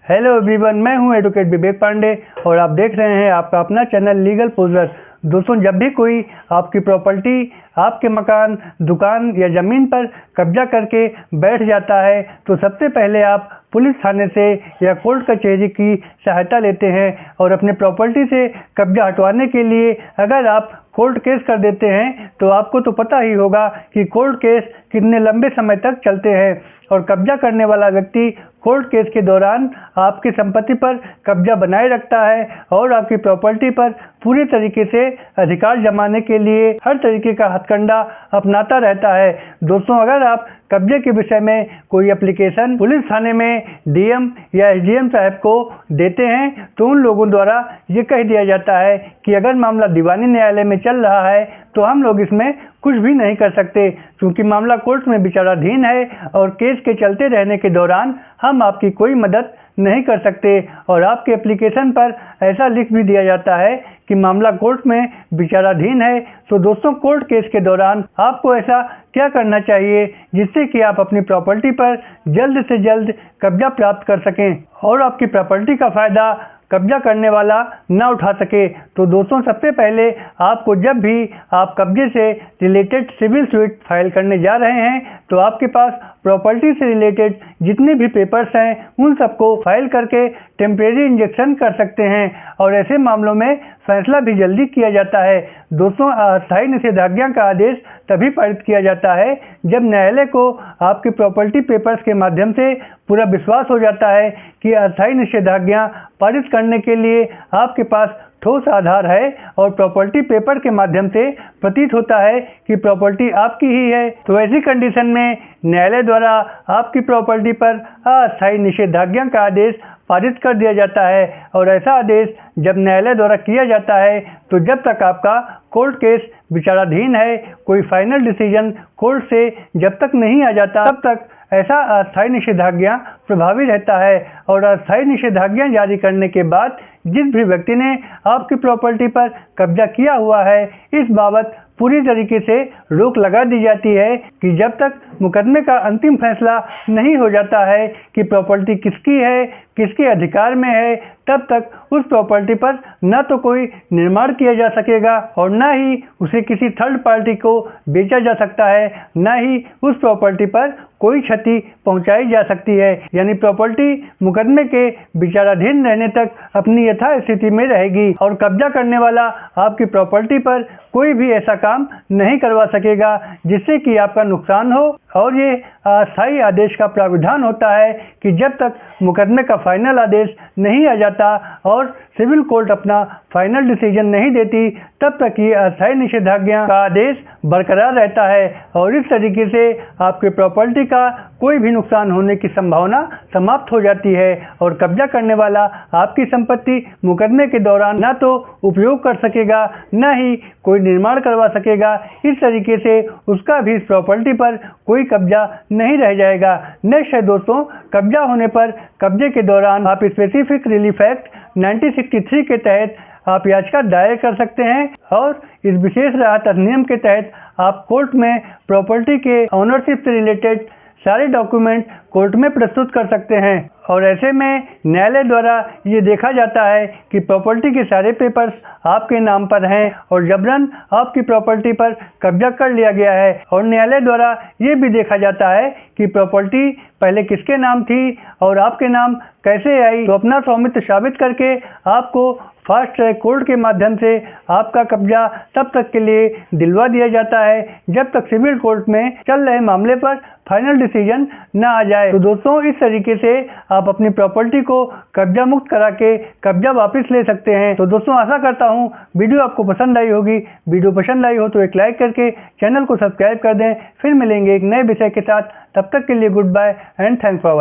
Hello everyone, मैं हूं advocate विवेक पांडे और आप देख रहे हैं आपका अपना चैनल लीगल पोजर। दोस्तों, जब भी कोई आपकी प्रॉपर्टी, आपके मकान, दुकान या ज़मीन पर कब्जा करके बैठ जाता है तो सबसे पहले आप पुलिस थाने से या कोर्ट कचहरी की सहायता लेते हैं और अपने प्रॉपर्टी से कब्जा हटवाने के लिए अगर आप कोर्ट केस कर देते हैं तो आपको तो पता ही होगा कि कोर्ट केस कितने लंबे समय तक चलते हैं और कब्जा करने वाला व्यक्ति कोर्ट केस के दौरान आपकी संपत्ति पर कब्जा बनाए रखता है और आपकी प्रॉपर्टी पर पूरी तरीके से अधिकार जमाने के लिए हर तरीके का हथकंडा अपनाता रहता है। दोस्तों, अगर आप कब्जे के विषय में कोई एप्लीकेशन पुलिस थाने में डीएम या एसडीएम साहब को देते हैं तो उन लोगों द्वारा ये कह दिया जाता है कि अगर मामला दीवानी न्यायालय में चल रहा है तो हम लोग इसमें कुछ भी नहीं कर सकते, क्योंकि मामला कोर्ट में विचाराधीन है और केस के चलते रहने के दौरान हम आपकी कोई मदद नहीं कर सकते। और आपके एप्लीकेशन पर ऐसा लिख भी दिया जाता है कि मामला कोर्ट में विचाराधीन है। तो दोस्तों, कोर्ट केस के दौरान आपको ऐसा क्या करना चाहिए जिससे कि आप अपनी प्रॉपर्टी पर जल्द से जल्द कब्जा प्राप्त कर सकें और आपकी प्रॉपर्टी का फ़ायदा कब्जा करने वाला ना उठा सके। तो दोस्तों, सबसे पहले आपको जब भी आप कब्जे से रिलेटेड सिविल सूट फाइल करने जा रहे हैं तो आपके पास प्रॉपर्टी से रिलेटेड जितने भी पेपर्स हैं उन सबको फाइल करके टेम्परेरी इंजेक्शन कर सकते हैं और ऐसे मामलों में फैसला भी जल्दी किया जाता है। दोस्तों, अस्थायी निषेधाज्ञा का आदेश तभी पारित किया जाता है जब न्यायालय को आपकी प्रॉपर्टी पेपर्स के माध्यम से पूरा विश्वास हो जाता है कि अस्थायी निषेधाज्ञा पारित करने के लिए आपके पास ठोस आधार है और प्रॉपर्टी पेपर के माध्यम से प्रतीत होता है कि प्रॉपर्टी आपकी ही है। तो ऐसी कंडीशन में न्यायालय द्वारा आपकी प्रॉपर्टी पर अस्थायी निषेधाज्ञा का आदेश पारित कर दिया जाता है और ऐसा आदेश जब न्यायालय द्वारा किया जाता है तो जब तक आपका कोर्ट केस विचाराधीन है, कोई फाइनल डिसीजन कोर्ट से जब तक नहीं आ जाता तब तक ऐसा अस्थायी निषेधाज्ञा प्रभावी रहता है। और अस्थायी निषेधाज्ञा जारी करने के बाद जिस भी व्यक्ति ने आपकी प्रॉपर्टी पर कब्जा किया हुआ है इस बाबत पूरी तरीके से रोक लगा दी जाती है कि जब तक मुकदमे का अंतिम फैसला नहीं हो जाता है कि प्रॉपर्टी किसकी है, किसके अधिकार में है, तब तक उस प्रॉपर्टी पर न तो कोई निर्माण किया जा सकेगा और न ही उसे किसी थर्ड पार्टी को बेचा जा सकता है, न ही उस प्रॉपर्टी पर कोई क्षति पहुंचाई जा सकती है। यानी प्रॉपर्टी मुकदमे के विचाराधीन रहने तक अपनी यथास्थिति में रहेगी और कब्जा करने वाला आपकी प्रॉपर्टी पर कोई भी ऐसा काम नहीं करवा सकेगा जिससे कि आपका नुकसान हो। और ये अस्थायी आदेश का प्राविधान होता है कि जब तक मुकदमे का फाइनल आदेश नहीं आ जाता और सिविल कोर्ट अपना फाइनल डिसीजन नहीं देती तब तक ये अस्थायी निषेधाज्ञा का आदेश बरकरार रहता है और इस तरीके से आपके प्रॉपर्टी का कोई भी नुकसान होने की संभावना समाप्त हो जाती है और कब्जा करने वाला आपकी संपत्ति मुकदमे के दौरान न तो उपयोग कर सकेगा न ही कोई निर्माण करवा सकेगा। इस तरीके से उसका भी इस प्रॉपर्टी पर कोई कब्जा नहीं रह जाएगा। नेक्स्ट है दोस्तों, कब्जा होने पर कब्जे के दौरान आप स्पेसिफिक रिलीफ एक्ट 1963 के तहत आप याचिका दायर कर सकते हैं और इस विशेष राहत अधिनियम के तहत आप कोर्ट में प्रॉपर्टी के ऑनरशिप से रिलेटेड सारे डॉक्यूमेंट कोर्ट में प्रस्तुत कर सकते हैं और ऐसे में न्यायालय द्वारा ये देखा जाता है कि प्रॉपर्टी के सारे पेपर्स आपके नाम पर हैं और जबरन आपकी प्रॉपर्टी पर कब्जा कर लिया गया है और न्यायालय द्वारा ये भी देखा जाता है कि प्रॉपर्टी पहले किसके नाम थी और आपके नाम कैसे आई। तो अपना स्वामित्व साबित करके आपको फास्ट ट्रैक कोर्ट के माध्यम से आपका कब्जा तब तक के लिए दिलवा दिया जाता है जब तक सिविल कोर्ट में चल रहे मामले पर फाइनल डिसीजन न आ जाए। तो दोस्तों, इस तरीके से आप अपनी प्रॉपर्टी को कब्जा मुक्त करा के कब्जा वापस ले सकते हैं। तो दोस्तों, आशा करता हूँ वीडियो आपको पसंद आई होगी। वीडियो पसंद आई हो तो एक लाइक करके चैनल को सब्सक्राइब कर दें। फिर मिलेंगे एक नए विषय के साथ, तब तक के लिए goodbye and thanks for